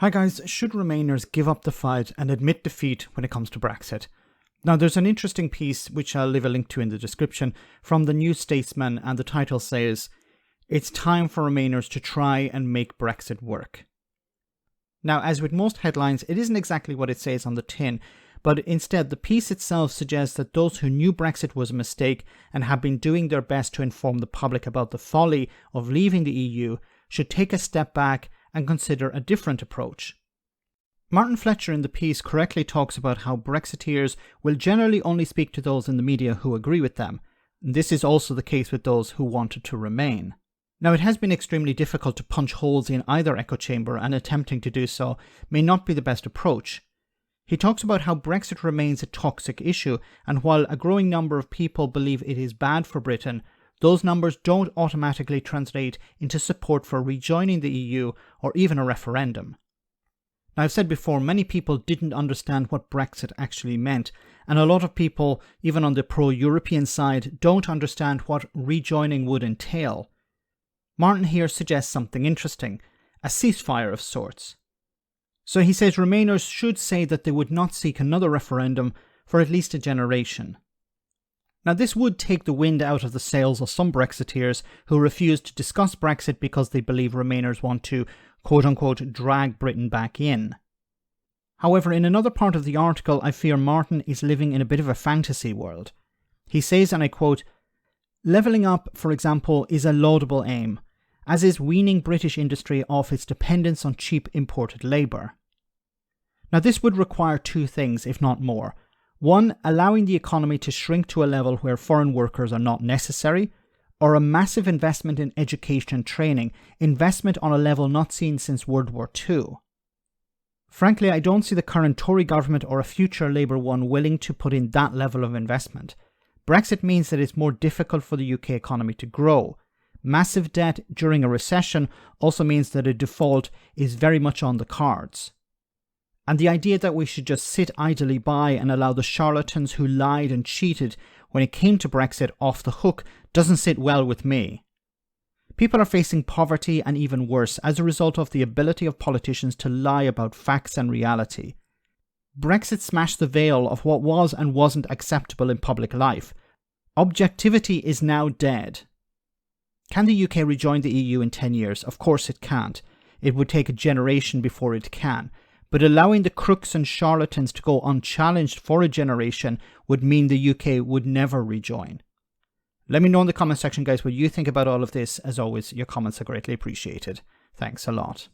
Hi guys, should Remainers give up the fight and admit defeat when it comes to Brexit? Now there's an interesting piece, which I'll leave a link to in the description, from the new Statesman, and the title says, "It's time for Remainers to try and make Brexit work." Now, as with most headlines, it isn't exactly what it says on the tin, but instead the piece itself suggests that those who knew Brexit was a mistake and have been doing their best to inform the public about the folly of leaving the EU should take a step back and consider a different approach. Martin Fletcher in the piece correctly talks about how Brexiteers will generally only speak to those in the media who agree with them. This is also the case with those who wanted to remain. Now, it has been extremely difficult to punch holes in either echo chamber, and attempting to do so may not be the best approach. He talks about how Brexit remains a toxic issue, and while a growing number of people believe it is bad for Britain, those numbers don't automatically translate into support for rejoining the EU or even a referendum. Now, I've said before, many people didn't understand what Brexit actually meant, and a lot of people, even on the pro-European side, don't understand what rejoining would entail. Martin here suggests something interesting, a ceasefire of sorts. So he says Remainers should say that they would not seek another referendum for at least a generation. Now, this would take the wind out of the sails of some Brexiteers who refuse to discuss Brexit because they believe Remainers want to, quote-unquote, drag Britain back in. However, in another part of the article, I fear Martin is living in a bit of a fantasy world. He says, and I quote, "Levelling up, for example, is a laudable aim, as is weaning British industry off its dependence on cheap imported labour." Now, this would require two things, if not more. One, allowing the economy to shrink to a level where foreign workers are not necessary, or a massive investment in education and training, investment on a level not seen since World War II. Frankly, I don't see the current Tory government or a future Labour one willing to put in that level of investment. Brexit means that it's more difficult for the UK economy to grow. Massive debt during a recession also means that a default is very much on the cards. And the idea that we should just sit idly by and allow the charlatans who lied and cheated when it came to Brexit off the hook doesn't sit well with me. People are facing poverty and even worse as a result of the ability of politicians to lie about facts and reality. Brexit smashed the veil of what was and wasn't acceptable in public life. Objectivity is now dead. Can the UK rejoin the EU in 10 years? Of course it can't. It would take a generation before it can. But allowing the crooks and charlatans to go unchallenged for a generation would mean the UK would never rejoin. Let me know in the comment section, guys, what you think about all of this. As always, your comments are greatly appreciated. Thanks a lot.